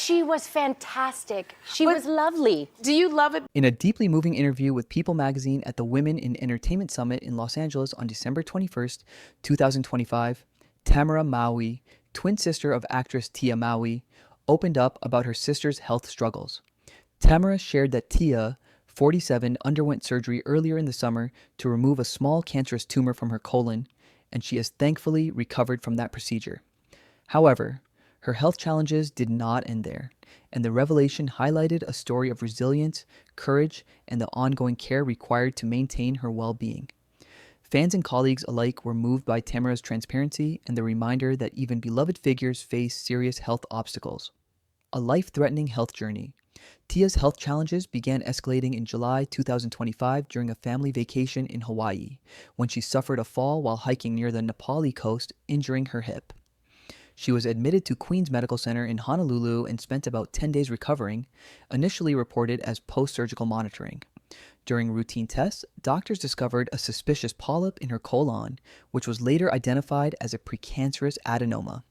She was fantastic. She was lovely. Do you love it? In a deeply moving interview with People magazine at the Women in Entertainment Summit in Los Angeles on December 21st, 2025, Tamera Mowry, twin sister of actress Tia Mowry, opened up about her sister's health struggles. Tamera shared that Tia, 47, underwent surgery earlier in the summer to remove a small cancerous tumor from her colon, and she has thankfully recovered from that procedure. However, her health challenges did not end there, and the revelation highlighted a story of resilience, courage, and the ongoing care required to maintain her well-being. Fans and colleagues alike were moved by Tamera's transparency and the reminder that even beloved figures face serious health obstacles. A life-threatening health journey. Tia's health challenges began escalating in July 2025 during a family vacation in Hawaii, when she suffered a fall while hiking near the Nepali coast, injuring her hip. She was admitted to Queens Medical Center in Honolulu and spent about 10 days recovering, initially reported as post-surgical monitoring. During routine tests, doctors discovered a suspicious polyp in her colon, which was later identified as a precancerous adenoma.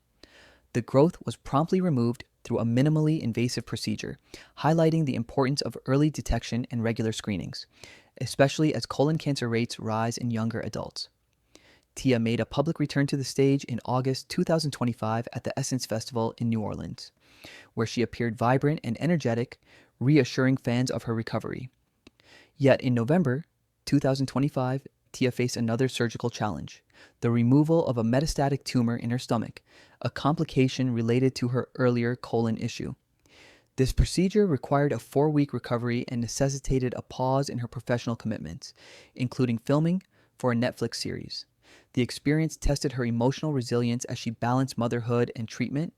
The growth was promptly removed through a minimally invasive procedure, highlighting the importance of early detection and regular screenings, especially as colon cancer rates rise in younger adults. Tia made a public return to the stage in August 2025 at the Essence Festival in New Orleans, where she appeared vibrant and energetic, reassuring fans of her recovery. Yet in November 2025, Tia faced another surgical challenge, the removal of a metastatic tumor in her stomach, a complication related to her earlier colon issue. This procedure required a 4-week recovery and necessitated a pause in her professional commitments, including filming for a Netflix series. The experience tested her emotional resilience as she balanced motherhood and treatment,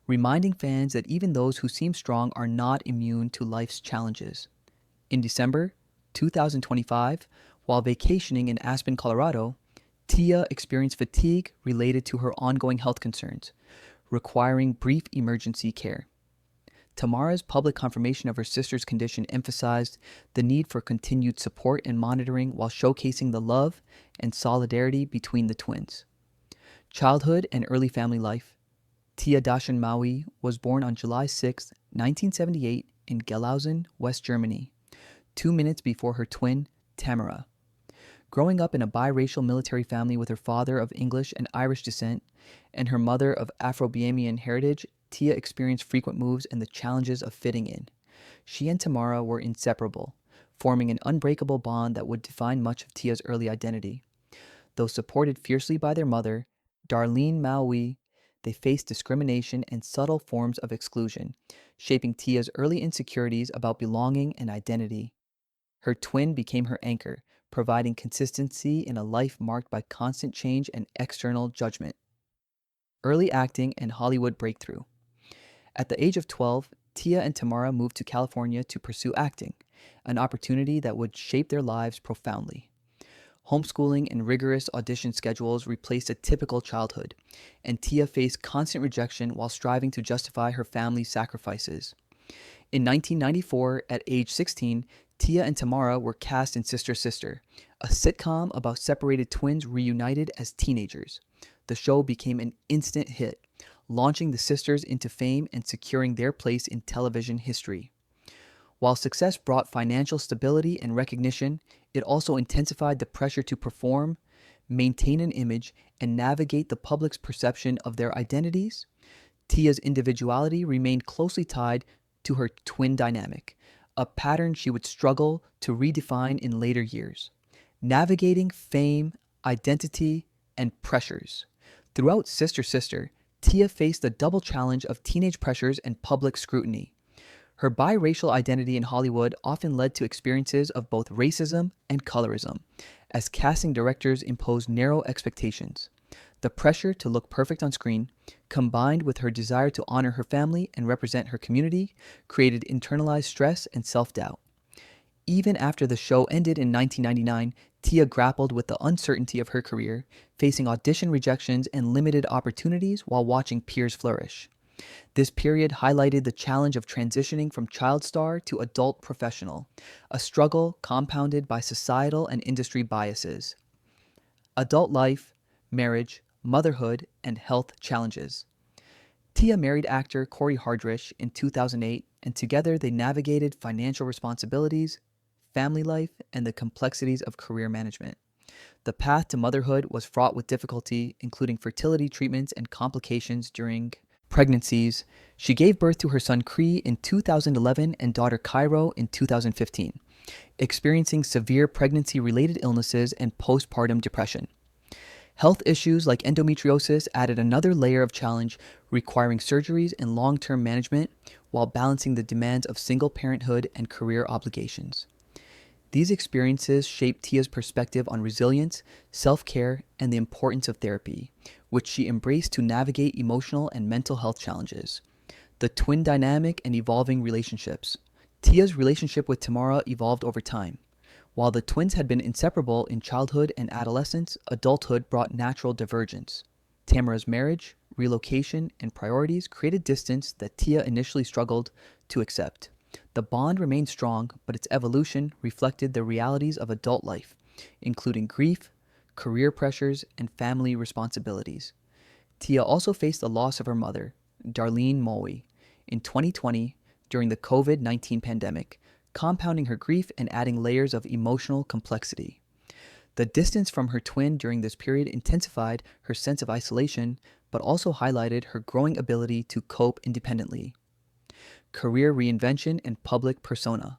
reminding fans that even those who seem strong are not immune to life's challenges. In December 2025, while vacationing in Aspen, Colorado, Tia experienced fatigue related to her ongoing health concerns, requiring brief emergency care. Tamera's public confirmation of her sister's condition emphasized the need for continued support and monitoring while showcasing the love and solidarity between the twins. Childhood and early family life. Tia Dashan Mowry was born on July 6, 1978 in Gelausen, West Germany, 2 minutes before her twin, Tamera. Growing up in a biracial military family with her father of English and Irish descent and her mother of Afro-Bahamian heritage, Tia experienced frequent moves and the challenges of fitting in. She and Tamera were inseparable, forming an unbreakable bond that would define much of Tia's early identity. Though supported fiercely by their mother, Darlene Mowry, they faced discrimination and subtle forms of exclusion, shaping Tia's early insecurities about belonging and identity. Her twin became her anchor, providing consistency in a life marked by constant change and external judgment. Early acting and Hollywood breakthrough. At the age of 12, Tia and Tamera moved to California to pursue acting, an opportunity that would shape their lives profoundly. Homeschooling and rigorous audition schedules replaced a typical childhood, and Tia faced constant rejection while striving to justify her family's sacrifices. In 1994, at age 16, Tia and Tamera were cast in Sister Sister, a sitcom about separated twins reunited as teenagers. The show became an instant hit, launching the sisters into fame and securing their place in television history. While success brought financial stability and recognition, it also intensified the pressure to perform, maintain an image, and navigate the public's perception of their identities. Tia's individuality remained closely tied to her twin dynamic, a pattern she would struggle to redefine in later years. Navigating fame, identity, and pressures. Throughout Sister Sister, Tia faced the double challenge of teenage pressures and public scrutiny. Her biracial identity in Hollywood often led to experiences of both racism and colorism, as casting directors imposed narrow expectations. The pressure to look perfect on screen, combined with her desire to honor her family and represent her community, created internalized stress and self-doubt. Even after the show ended in 1999, Tia grappled with the uncertainty of her career, facing audition rejections and limited opportunities while watching peers flourish. This period highlighted the challenge of transitioning from child star to adult professional, a struggle compounded by societal and industry biases. Adult life, marriage, motherhood, and health challenges. Tia married actor Corey Hardrich in 2008, and together they navigated financial responsibilities, family life, and the complexities of career management. The path to motherhood was fraught with difficulty, including fertility treatments and complications during pregnancies. She gave birth to her son Cree in 2011 and daughter Cairo in 2015, experiencing severe pregnancy related illnesses and postpartum depression. Health issues like endometriosis added another layer of challenge, requiring surgeries and long term management while balancing the demands of single parenthood and career obligations. These experiences shaped Tia's perspective on resilience, self care, and the importance of therapy, which she embraced to navigate emotional and mental health challenges. The twin dynamic and evolving relationships. Tia's relationship with Tamera evolved over time. While the twins had been inseparable in childhood and adolescence, adulthood brought natural divergence. Tamera's marriage, relocation, and priorities created distance that Tia initially struggled to accept. The bond remained strong, but its evolution reflected the realities of adult life, including grief, career pressures, and family responsibilities. Tia also faced the loss of her mother, Darlene Mowry, in 2020 during the COVID-19 pandemic, compounding her grief and adding layers of emotional complexity. The distance from her twin during this period intensified her sense of isolation, but also highlighted her growing ability to cope independently. Career reinvention and public persona.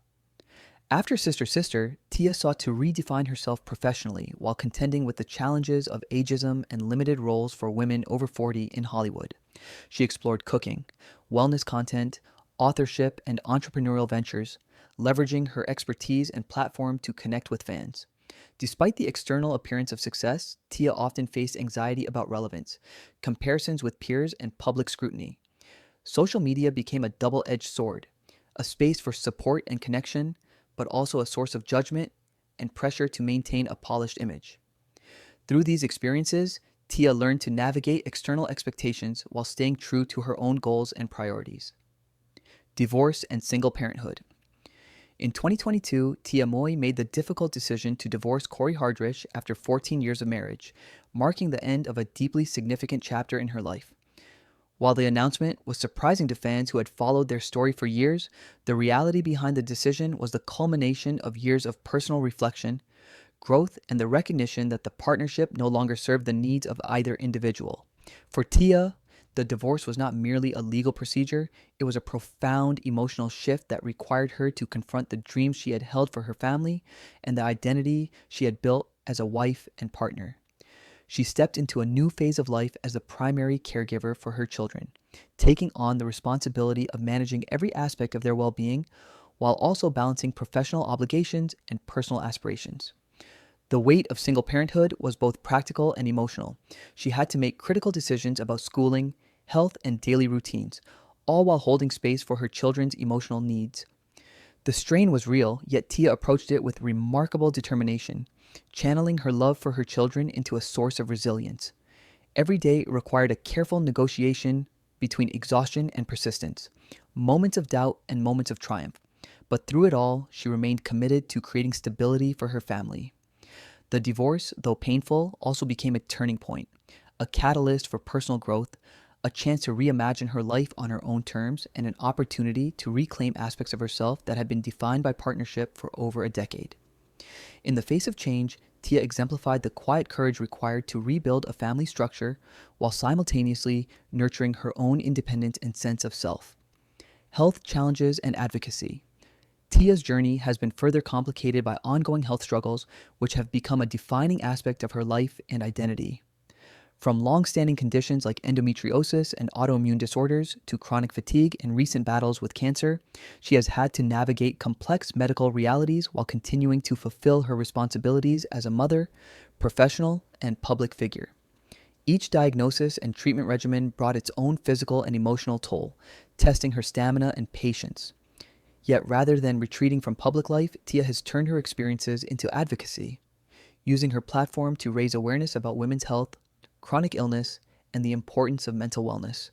After Sister Sister, Tia sought to redefine herself professionally while contending with the challenges of ageism and limited roles for women over 40 in Hollywood. She explored cooking, wellness content, authorship, and entrepreneurial ventures, leveraging her expertise and platform to connect with fans. Despite the external appearance of success, Tia often faced anxiety about relevance, comparisons with peers, and public scrutiny. Social media became a double-edged sword, a space for support and connection, but also a source of judgment and pressure to maintain a polished image. Through these experiences, Tia learned to navigate external expectations while staying true to her own goals and priorities. Divorce and single parenthood. In 2022, Tia Mowry made the difficult decision to divorce Corey Hardrich after 14 years of marriage, marking the end of a deeply significant chapter in her life. While the announcement was surprising to fans who had followed their story for years, the reality behind the decision was the culmination of years of personal reflection, growth, and the recognition that the partnership no longer served the needs of either individual. For Tia, the divorce was not merely a legal procedure, it was a profound emotional shift that required her to confront the dreams she had held for her family and the identity she had built as a wife and partner. She stepped into a new phase of life as the primary caregiver for her children, taking on the responsibility of managing every aspect of their well-being while also balancing professional obligations and personal aspirations. The weight of single parenthood was both practical and emotional. She had to make critical decisions about schooling, health, and daily routines, all while holding space for her children's emotional needs. The strain was real, yet Tia approached it with remarkable determination, channeling her love for her children into a source of resilience. Every day required a careful negotiation between exhaustion and persistence, moments of doubt and moments of triumph. But through it all, she remained committed to creating stability for her family. The divorce, though painful, also became a turning point, a catalyst for personal growth, a chance to reimagine her life on her own terms, and an opportunity to reclaim aspects of herself that had been defined by partnership for over a decade. In the face of change, Tia exemplified the quiet courage required to rebuild a family structure while simultaneously nurturing her own independence and sense of self. Health challenges and advocacy. Tia's journey has been further complicated by ongoing health struggles, which have become a defining aspect of her life and identity. From long-standing conditions like endometriosis and autoimmune disorders to chronic fatigue and recent battles with cancer, she has had to navigate complex medical realities while continuing to fulfill her responsibilities as a mother, professional, and public figure. Each diagnosis and treatment regimen brought its own physical and emotional toll, testing her stamina and patience. Yet rather than retreating from public life, Tia has turned her experiences into advocacy, using her platform to raise awareness about women's health, chronic illness, and the importance of mental wellness.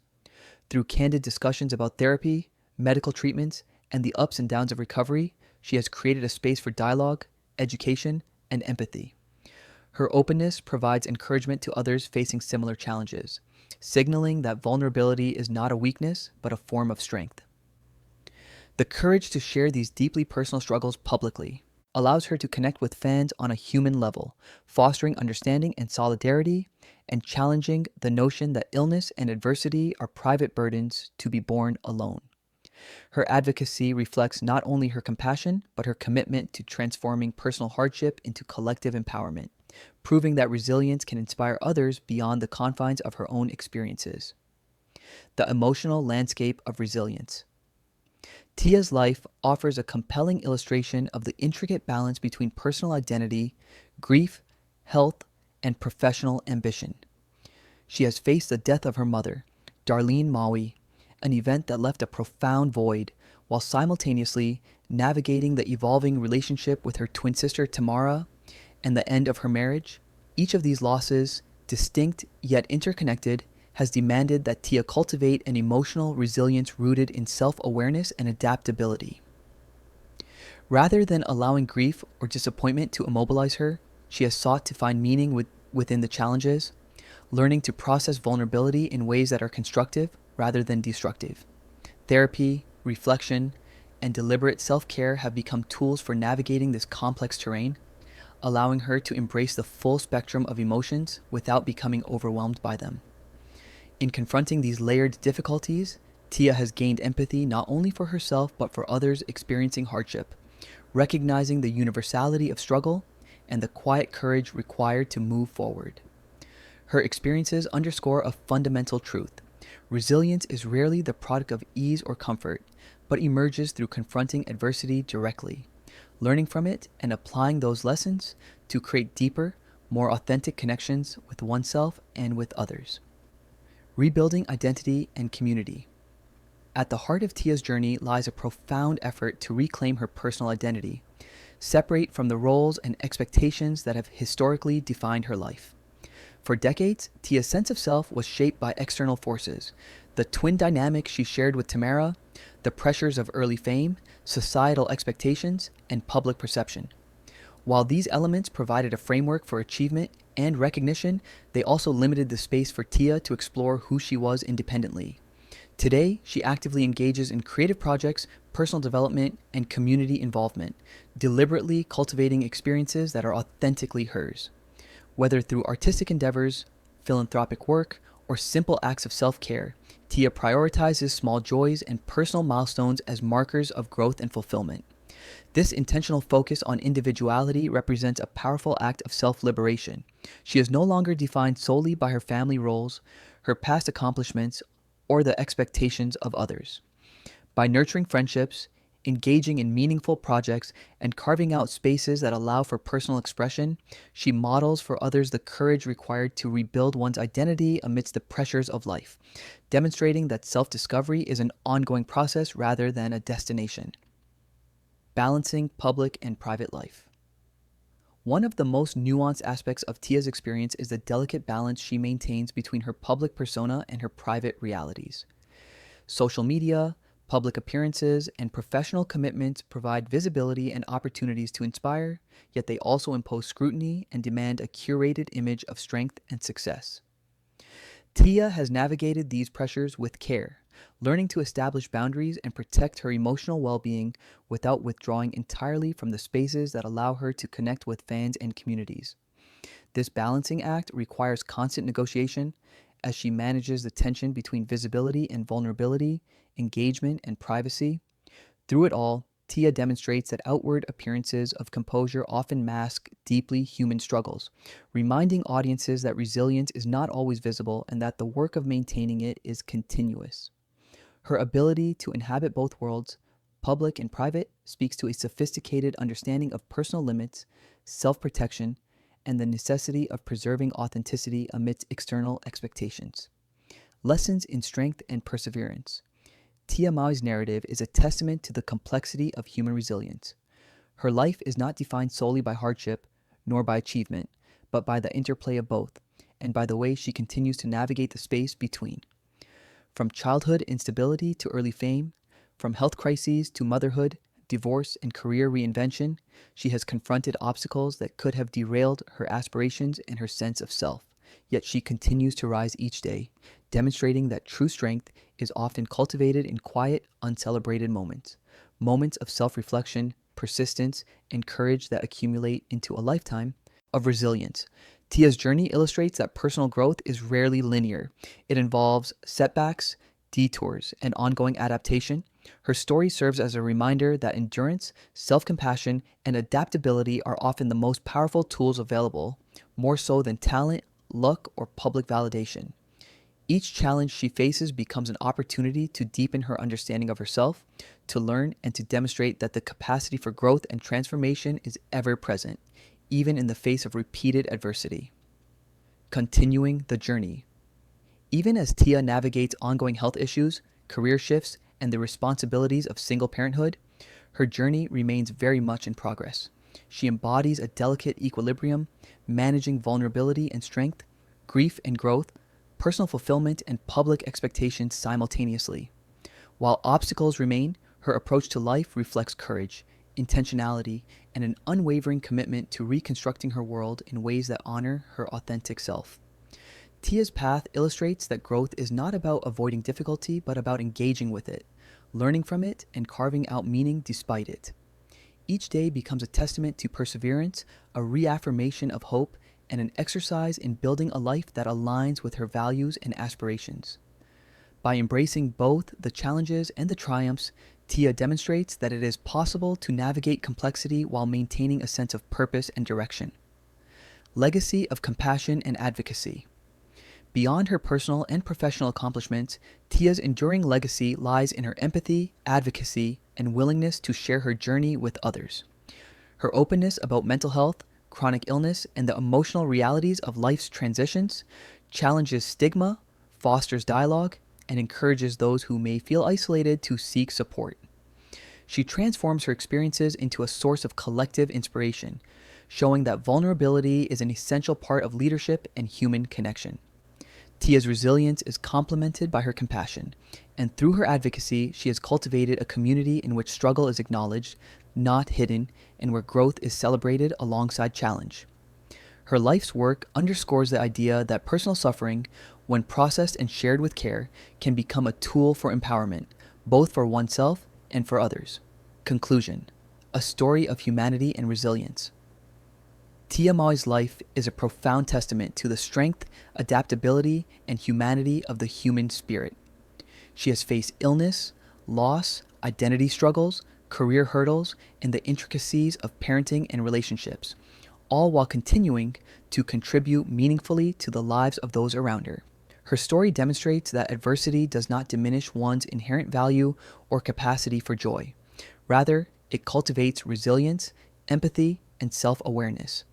Through candid discussions about therapy, medical treatments, and the ups and downs of recovery, she has created a space for dialogue, education, and empathy. Her openness provides encouragement to others facing similar challenges, signaling that vulnerability is not a weakness, but a form of strength. The courage to share these deeply personal struggles publicly allows her to connect with fans on a human level, fostering understanding and solidarity, and challenging the notion that illness and adversity are private burdens to be borne alone. Her advocacy reflects not only her compassion, but her commitment to transforming personal hardship into collective empowerment, proving that resilience can inspire others beyond the confines of her own experiences. The emotional landscape of resilience. Tia's life offers a compelling illustration of the intricate balance between personal identity, grief, health, and professional ambition. She has faced the death of her mother, Darlene Mowry, an event that left a profound void, while simultaneously navigating the evolving relationship with her twin sister Tamera and the end of her marriage. Each of these losses, distinct yet interconnected, has demanded that Tia cultivate an emotional resilience rooted in self-awareness and adaptability. Rather than allowing grief or disappointment to immobilize her, she has sought to find meaning within the challenges, learning to process vulnerability in ways that are constructive rather than destructive. Therapy, reflection, and deliberate self-care have become tools for navigating this complex terrain, allowing her to embrace the full spectrum of emotions without becoming overwhelmed by them. In confronting these layered difficulties, Tia has gained empathy not only for herself but for others experiencing hardship, recognizing the universality of struggle and the quiet courage required to move forward. Her experiences underscore a fundamental truth. Resilience is rarely the product of ease or comfort, but emerges through confronting adversity directly, learning from it and applying those lessons to create deeper, more authentic connections with oneself and with others. Rebuilding identity and community. At the heart of Tia's journey lies a profound effort to reclaim her personal identity, separate from the roles and expectations that have historically defined her life. For decades, Tia's sense of self was shaped by external forces, the twin dynamic she shared with Tamera, the pressures of early fame, societal expectations, and public perception. While these elements provided a framework for achievement and recognition, they also limited the space for Tia to explore who she was independently. Today, she actively engages in creative projects, personal development, and community involvement, deliberately cultivating experiences that are authentically hers. Whether through artistic endeavors, philanthropic work, or simple acts of self-care, Tia prioritizes small joys and personal milestones as markers of growth and fulfillment. This intentional focus on individuality represents a powerful act of self-liberation. She is no longer defined solely by her family roles, her past accomplishments, or the expectations of others. By nurturing friendships, engaging in meaningful projects, and carving out spaces that allow for personal expression, she models for others the courage required to rebuild one's identity amidst the pressures of life, demonstrating that self-discovery is an ongoing process rather than a destination. Balancing public and private life. One of the most nuanced aspects of Tia's experience is the delicate balance she maintains between her public persona and her private realities. Social media, public appearances, and professional commitments provide visibility and opportunities to inspire, yet they also impose scrutiny and demand a curated image of strength and success. Tia has navigated these pressures with care, learning to establish boundaries and protect her emotional well-being without withdrawing entirely from the spaces that allow her to connect with fans and communities. This balancing act requires constant negotiation as she manages the tension between visibility and vulnerability, engagement and privacy. Through it all, Tia demonstrates that outward appearances of composure often mask deeply human struggles, reminding audiences that resilience is not always visible and that the work of maintaining it is continuous. Her ability to inhabit both worlds, public and private, speaks to a sophisticated understanding of personal limits, self-protection, and the necessity of preserving authenticity amidst external expectations. Lessons in strength and perseverance. Tia Mowry's narrative is a testament to the complexity of human resilience. Her life is not defined solely by hardship, nor by achievement, but by the interplay of both, and by the way she continues to navigate the space between. From childhood instability to early fame, from health crises to motherhood, divorce, and career reinvention, she has confronted obstacles that could have derailed her aspirations and her sense of self. yet she continues to rise each day, demonstrating that true strength is often cultivated in quiet, uncelebrated moments. Moments of self-reflection, persistence, and courage that accumulate into a lifetime of resilience. Tia's journey illustrates that personal growth is rarely linear. It involves setbacks, detours, and ongoing adaptation. Her story serves as a reminder that endurance, self-compassion, and adaptability are often the most powerful tools available, more so than talent, luck, or public validation. Each challenge she faces becomes an opportunity to deepen her understanding of herself, to learn, and to demonstrate that the capacity for growth and transformation is ever present, even in the face of repeated adversity. Continuing the journey. Even as Tia navigates ongoing health issues, career shifts, and the responsibilities of single parenthood, her journey remains very much in progress. She embodies a delicate equilibrium, managing vulnerability and strength, grief and growth, personal fulfillment and public expectations simultaneously. While obstacles remain, her approach to life reflects courage, intentionality, and an unwavering commitment to reconstructing her world in ways that honor her authentic self. Tia's path illustrates that growth is not about avoiding difficulty, but about engaging with it, learning from it, and carving out meaning despite it. Each day becomes a testament to perseverance, a reaffirmation of hope, and an exercise in building a life that aligns with her values and aspirations. By embracing both the challenges and the triumphs, Tia demonstrates that it is possible to navigate complexity while maintaining a sense of purpose and direction. Legacy of compassion and advocacy. Beyond her personal and professional accomplishments, Tia's enduring legacy lies in her empathy, advocacy, and willingness to share her journey with others. Her openness about mental health, chronic illness, and the emotional realities of life's transitions challenges stigma, fosters dialogue, and encourages those who may feel isolated to seek support. She transforms her experiences into a source of collective inspiration, showing that vulnerability is an essential part of leadership and human connection. Tia's resilience is complemented by her compassion, and through her advocacy, she has cultivated a community in which struggle is acknowledged, not hidden, and where growth is celebrated alongside challenge. Her life's work underscores the idea that personal suffering, when processed and shared with care, can become a tool for empowerment, both for oneself and for others. Conclusion: a story of humanity and resilience. Tia Mowry's life is a profound testament to the strength, adaptability, and humanity of the human spirit. She has faced illness, loss, identity struggles, career hurdles, and the intricacies of parenting and relationships, all while continuing to contribute meaningfully to the lives of those around her. Her story demonstrates that adversity does not diminish one's inherent value or capacity for joy. Rather, it cultivates resilience, empathy, and self-awareness.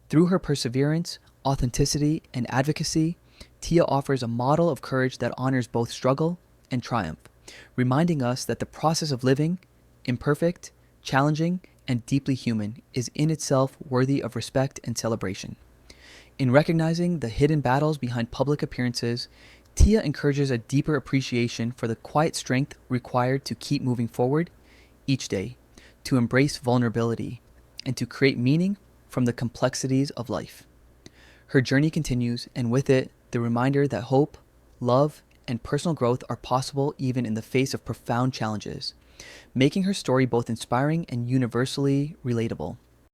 Through her perseverance, authenticity, and advocacy, Tia offers a model of courage that honors both struggle and triumph, reminding us that the process of living, imperfect, challenging, and deeply human, is in itself worthy of respect and celebration. In recognizing the hidden battles behind public appearances, Tia encourages a deeper appreciation for the quiet strength required to keep moving forward each day, to embrace vulnerability, and to create meaning from the complexities of life. Her journey continues, and with it, the reminder that hope, love, and personal growth are possible even in the face of profound challenges, making her story both inspiring and universally relatable.